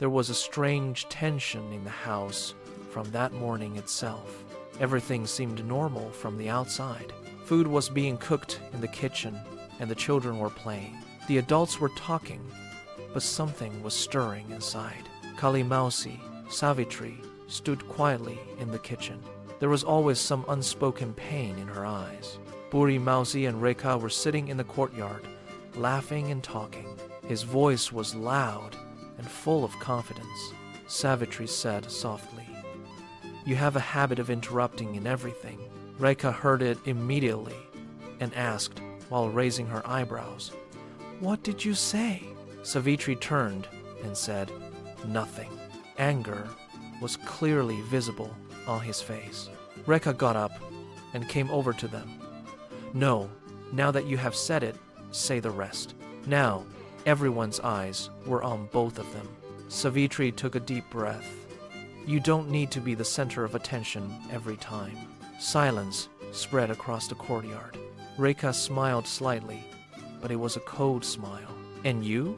There was a strange tension in the house from that morning itself. Everything seemed normal from the outside. Food was being cooked in the kitchen, and the children were playing. The adults were talking, but something was stirring inside. Kali Mausi, Savitri, stood quietly in the kitchen. There was always some unspoken pain in her eyes. Buri Mausi and Rekha were sitting in the courtyard, laughing and talking. His voice was loud and full of confidence. Savitri said softly, "You have a habit of interrupting in everything." Rekha heard it immediately and asked, while raising her eyebrows, "What did you say?" Savitri turned and said, "Nothing." Anger was clearly visible on his face. Rekha got up and came over to them. "No, now that you have said it, say the rest." Now, everyone's eyes were on both of them. Savitri took a deep breath. "You don't need to be the center of attention every time." Silence spread across the courtyard. Rekha smiled slightly, but it was a cold smile. "And you?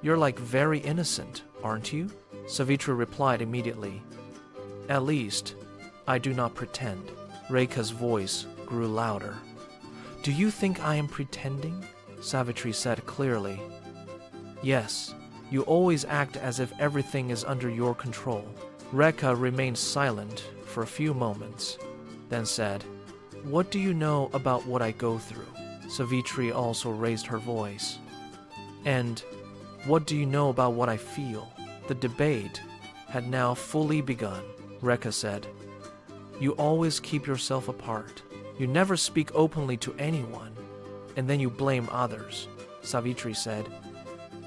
You're like very innocent, aren't you?" Savitri replied immediately, "At least, I do not pretend." Rekha's voice grew louder. "Do you think I am pretending?" Savitri said clearly. "Yes, you always act as if everything is under your control." Rekha remained silent for a few moments, then said, "What do you know about what I go through?" Savitri also raised her voice. "And what do you know about what I feel?" The debate had now fully begun. Rekha said, "You always keep yourself apart. You never speak openly to anyone, and then you blame others." Savitri said,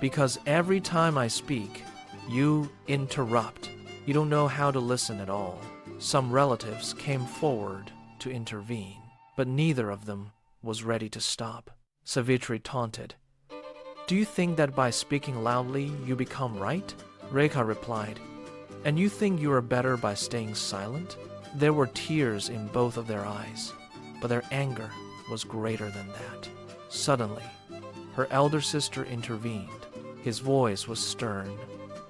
"Because every time I speak, you interrupt. You don't know how to listen at all." Some relatives came forward to intervene, but neither of them was ready to stop. Savitri taunted, "Do you think that by speaking loudly you become right?" Rekha replied, "And you think you are better by staying silent?" There were tears in both of their eyes, but their anger was greater than that. Suddenly, her elder sister intervened. His voice was stern.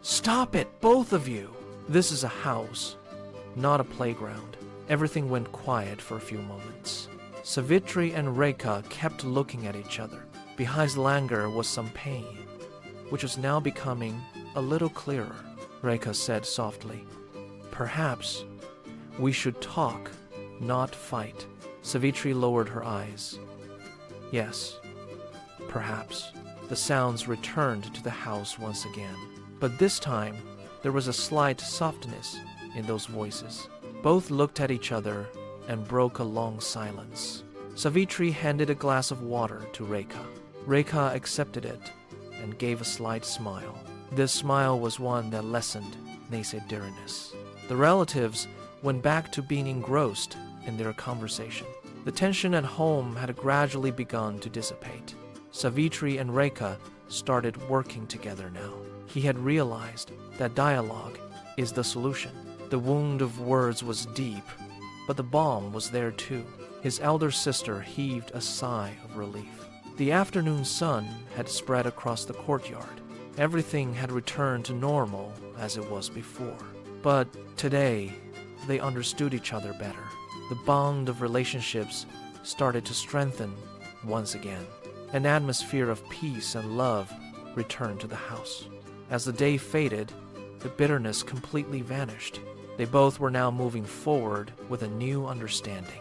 "Stop it, both of you! This is a house, not a playground." Everything went quiet for a few moments. Savitri and Rekha kept looking at each other. Behind his languor was some pain, which was now becoming a little clearer. Rekha said softly, "Perhaps we should talk, not fight." Savitri lowered her eyes. "Yes, perhaps." The sounds returned to the house once again, but this time there was a slight softness in those voices. Both looked at each other and broke a long silence. Savitri handed a glass of water to Rekha. Rekha accepted it and gave a slight smile. This smile was one that lessened Naysadiriness. The relatives went back to being engrossed in their conversation. The tension at home had gradually begun to dissipate. Savitri and Rekha started working together now. He had realized that dialogue is the solution. The wound of words was deep, but the balm was there too. His elder sister heaved a sigh of relief. The afternoon sun had spread across the courtyard. Everything had returned to normal as it was before. But today, they understood each other better. The bond of relationships started to strengthen once again. An atmosphere of peace and love returned to the house. As the day faded, the bitterness completely vanished. They both were now moving forward with a new understanding.